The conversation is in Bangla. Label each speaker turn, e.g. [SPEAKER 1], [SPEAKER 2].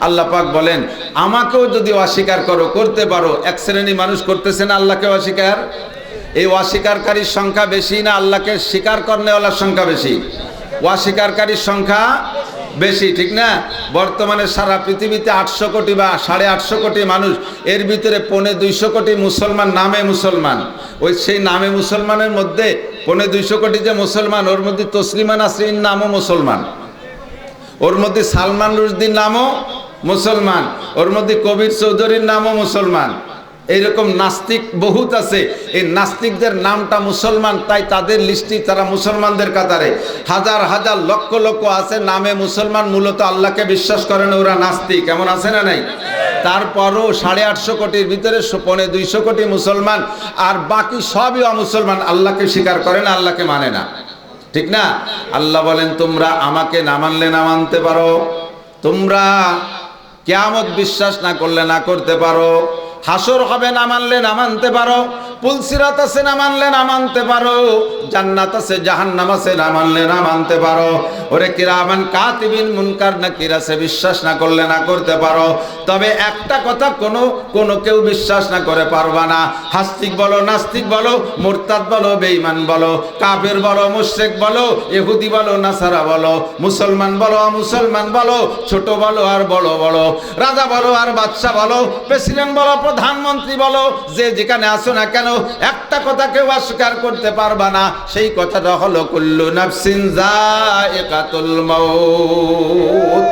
[SPEAKER 1] আল্লাহ পাক বলেন আমাকেও যদি অস্বীকার করতে পারো, এক শ্রেণী মানুষ করতেছে না আল্লাহকে অস্বীকার, এই অস্বীকারীর সংখ্যা বেশি না আল্লাহকে স্বীকার করনেওয়ালার সংখ্যা বেশি? অস্বীকারীর সংখ্যা বেশি, ঠিক না? বর্তমানে সারা পৃথিবীতে 800 কোটি বা 850 কোটি মানুষ, এর ভিতরে 250 কোটি মুসলমান, নামে মুসলমান। ওই সেই নামে মুসলমানের মধ্যে 250 কোটি যে মুসলমান, ওর মধ্যে তসলিমা নাসরিন নামও মুসলমান, ওর মধ্যে সালমান রুশদির নামও মুসলমান, ওর মধ্যে কবির চৌধুরীর নামও মুসলমান। এইরকম নাস্তিক বহুত আছে, এই নাস্তিকদের নামটা মুসলমান, তাই তাদের লিস্টে তারা মুসলমানদের কাতারে। হাজার হাজার লক্ষ লক্ষ আছে নামে মুসলমান, মূলত আল্লাহকে বিশ্বাস করেন, ওরা নাস্তিক, এমন আছে না নাই? তারপরও 850 কোটির ভিতরে 250 কোটি মুসলমান, আর বাকি সবই অমুসলমান, আল্লাহকে স্বীকার করে না, আল্লাহকে মানে না, ঠিক না? আল্লাহ বলেন তোমরা আমাকে না মানলে না মানতে পারো, তোমরা কিয়ামত বিশ্বাস না করলে না করতে পারো, হাসর হবে না মানলে না মানতে পারো, পুলসিরাত আছে না মানলে না মানতে পারো, জান্নাত আছে জাহান্নাম আছে না মানলে না মানতে পারো, ওরে কিরামান কাতিবিন মুনকার নাকির আছে বিশ্বাস না করলে না করতে পারো। তবে একটা কথা কোনো কেউ বিশ্বাস না করে পারবা না, হাস্তিক বলো, নাস্তিক বলো, মুরতাদ বলো, বেঈমান বলো, কাফের বলো, মুশরিক বলো, ইহুদি বলো, নাসারা বলো, মুসলমান বলো, মুসলমান বলো, ছোট বলো আর বড় বলো, রাজা বলো আর বাদশা বলো, প্রেসিডেন্ট বলো, প্রধানমন্ত্রী বলো, যে যেখানে আসো না কেন, একটা কথা কেউ অস্বীকার করতে পারবা না, সেই কথাটা হলো কুল্লু নাফসিন যায়িকাতুল মাউত।